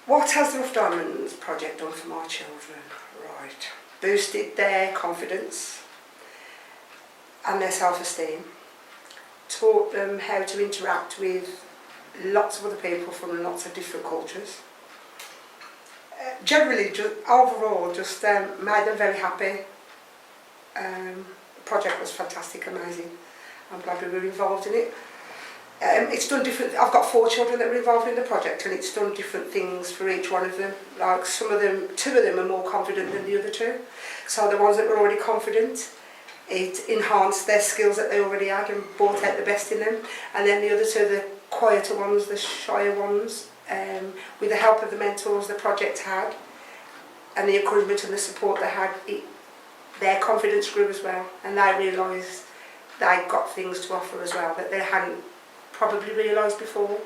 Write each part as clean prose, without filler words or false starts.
What has the Rough Diamondz project done for my children? Right. Boosted their confidence and their self-esteem. Taught them how to interact with lots of other people from lots of different cultures. Generally, overall, just made them very happy. The project was fantastic, amazing. I'm glad we were involved in it. It's done different. I've got 4 children that were involved in the project, and it's done different things for each one of them. Like some of them, 2 of them are more confident than the other 2. So the ones that were already confident, it enhanced their skills that they already had and brought out the best in them. And then the other 2, the quieter ones, the shyer ones, with the help of the mentors the project had, and the encouragement and the support they had, their confidence grew as well, and they realised they got things to offer as well that they hadn't probably realised before.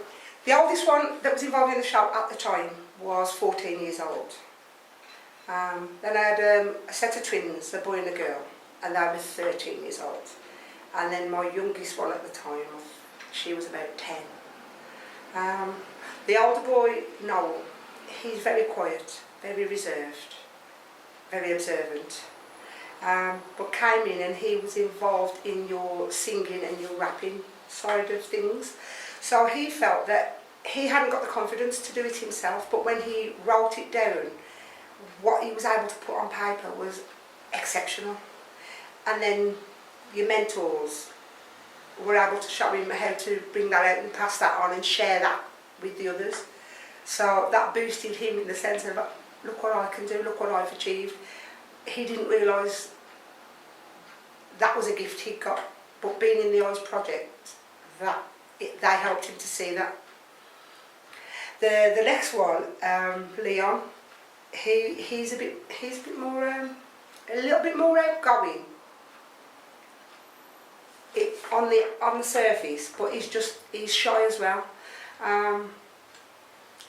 The oldest one that was involved in the show at the time was 14 years old. Then I had a set of twins, a boy and a girl, and they were 13 years old. And then my youngest one at the time, she was about 10. The older boy, Noel, he's very quiet, very reserved, very observant. But came in and he was involved in your singing and your rapping side of things. So he felt that he hadn't got the confidence to do it himself, but when he wrote it down, what he was able to put on paper was exceptional. And then your mentors were able to show him how to bring that out and pass that on and share that with the others. So that boosted him in the sense of, look what I can do, look what I've achieved. He didn't realise that was a gift he got, but being in the Eyes project, they helped him to see that. The next one, Leon, he's a bit more, a little bit more outgoing. On the surface, but he's shy as well.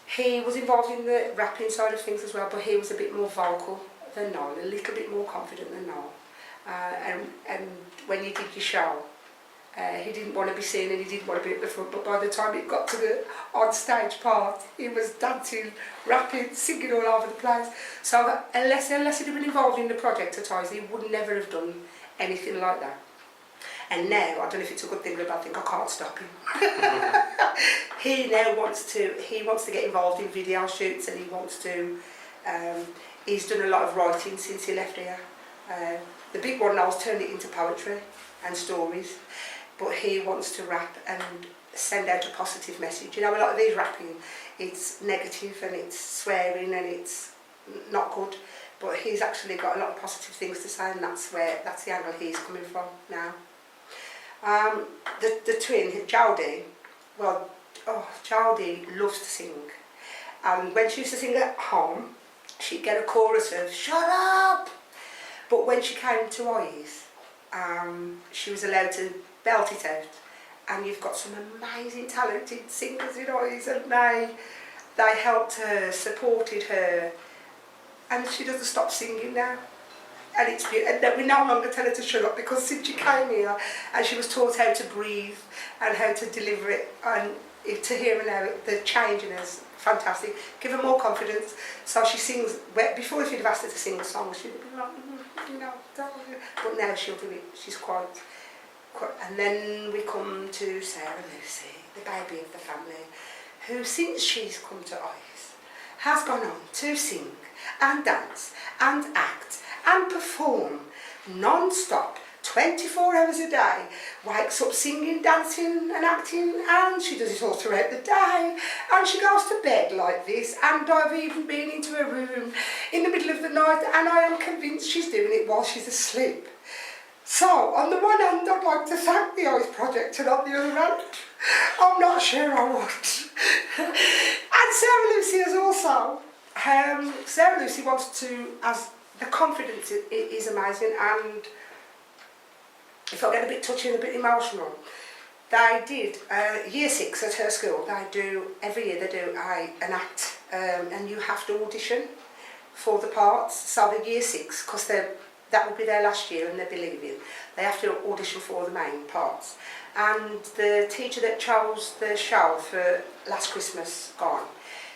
He was involved in the rapping side of things as well, but he was a bit more vocal than Noel, a little bit more confident than Noel. And when you did your show, he didn't want to be seen and he didn't want to be at the front, but by the time it got to the on-stage part, he was dancing, rapping, singing all over the place. So unless he'd been involved in the project at times, he would never have done anything like that. And now, I don't know if it's a good thing or a bad thing, I can't stop him. He now wants to get involved in video shoots, and he's done a lot of writing since he left here. The big one now has turned it into poetry and stories, but he wants to rap and send out a positive message. You know, a lot of these rapping, it's negative and it's swearing and it's not good, but he's actually got a lot of positive things to say, and that's the angle he's coming from now. The twin, Jodie, Jodie loves to sing, and when she used to sing at home, she'd get a chorus of "shut up," but when she came to Eyes, she was allowed to belt it out, and you've got some amazing talented singers in Eyes, and they helped her, supported her, and she doesn't stop singing now. And it's beautiful. And we no longer tell her to shut up, because since she came here and she was taught how to breathe and how to deliver it, and to hear her now, the change in her is fantastic. Give her more confidence. So she sings. Before, if you'd have asked her to sing a song, she'd be like, but now she'll do it. She's quite. And then we come to Sarah Lucy, the baby of the family, who since she's come to Eyes has gone on to sing and dance and act and perform non-stop, 24 hours a day, wakes up singing, dancing and acting, and she does it all throughout the day, and she goes to bed like this, and I've even been into her room in the middle of the night, and I am convinced she's doing it while she's asleep. So, on the one hand, I'd like to thank the Eyes Project, and on the other hand, I'm not sure I would. And Sarah Lucy has also, Sarah Lucy wants to, as the confidence is amazing, and if I get a bit touchy and a bit emotional, they did year 6 at her school. Every year they do an act, and you have to audition for the parts. So the year 6, because that will be their last year and they'll be leaving, they have to audition for the main parts. And the teacher that chose the show for last Christmas gone,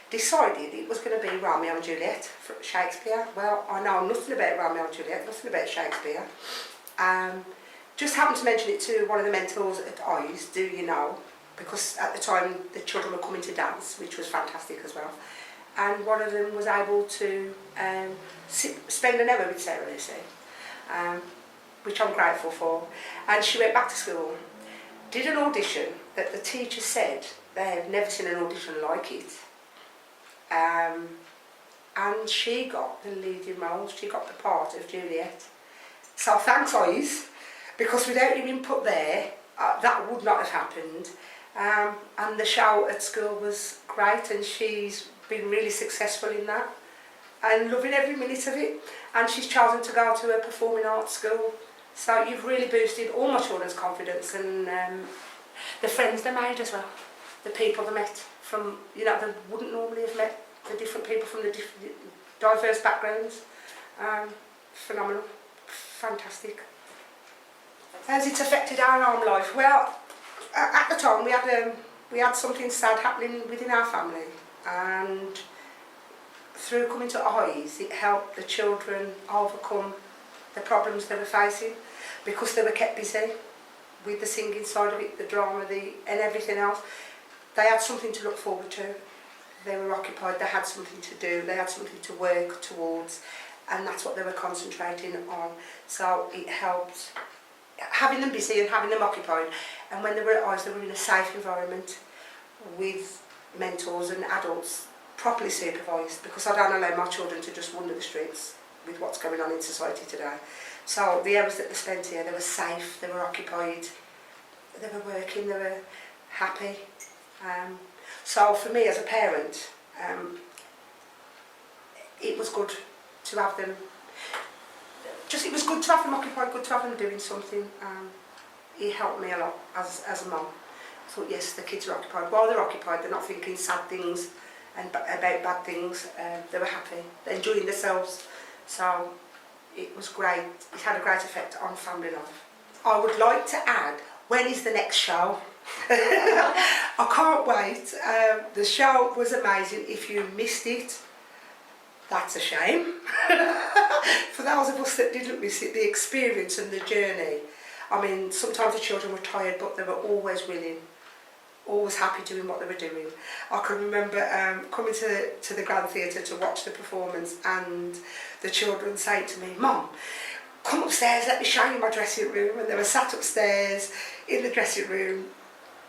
decided it was going to be Romeo and Juliet from Shakespeare. Well, I know nothing about Romeo and Juliet, nothing about Shakespeare. Just happened to mention it to one of the mentors at IES, do you know, because at the time the children were coming to dance, which was fantastic as well. And one of them was able to spend an hour with Sarah Lucy, which I'm grateful for. And she went back to school, did an audition that the teacher said they have never seen an audition like it. And she got the leading role, she got the part of Juliet. So thanks IES, because without your input there, that would not have happened. And the show at school was great, and she's been really successful in that and loving every minute of it. And she's chosen to go to a performing arts school. So you've really boosted all my children's confidence, and the friends they made as well, the people they met from, you know, they wouldn't normally have met the different people from the diverse backgrounds. Phenomenal, fantastic. How's it affected our own life? Well, at the time we had something sad happening within our family, and through coming to IES it helped the children overcome the problems they were facing, because they were kept busy with the singing side of it, the drama, and everything else. They had something to look forward to. They were occupied, they had something to do, they had something to work towards, and that's what they were concentrating on. So it helped having them busy and having them occupied. And when they were at IES, they were in a safe environment with mentors and adults properly supervised, because I don't allow my children to just wander the streets with what's going on in society today. So the hours that they spent here, they were safe, they were occupied, they were working, they were happy. So for me as a parent, it was good to have them, it was good to have them occupied, good to have them doing something. It helped me a lot as a mum. I thought, yes, the kids are occupied. While they're occupied, they're not thinking sad things and about bad things. They were happy, they're enjoying themselves. So it was great. It had a great effect on family life. I would like to add, when is the next show? I can't wait. The show was amazing. If you missed it, that's a shame. For those of us that didn't miss it, the experience and the journey. I mean, sometimes the children were tired, but they were always willing, always happy doing what they were doing. I can remember coming to the Grand Theatre to watch the performance, and the children saying to me, "Mum, come upstairs, let me show you my dressing room." And they were sat upstairs in the dressing room,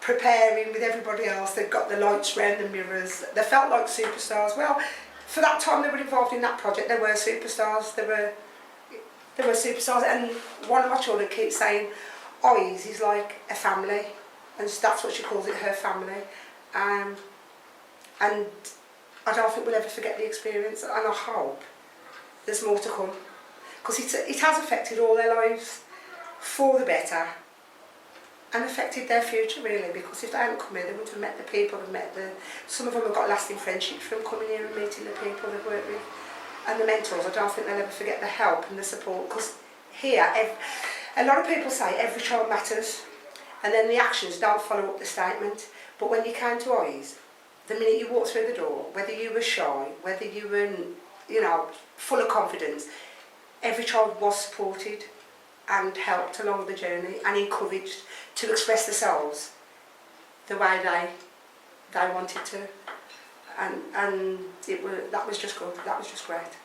preparing with everybody else. They'd got the lights round the mirrors. They felt like superstars. Well, for that time they were involved in that project, they were superstars. They were superstars. And one of my children keeps saying, IES is like a family, and that's what she calls it, her family. And I don't think we'll ever forget the experience, and I hope there's more to come, because it has affected all their lives for the better, and affected their future really, because if they hadn't come here, they wouldn't have met the people they've met. Some of them have got lasting friendships from coming here and meeting the people they've worked with. And the mentors, I don't think they'll ever forget the help and the support, because here, a lot of people say every child matters, and then the actions don't follow up the statement. But when you came to IES, the minute you walked through the door, whether you were shy, whether you were, you know, full of confidence, every child was supported and helped along the journey and encouraged to express themselves the way they wanted to. And that was just good, that was just great.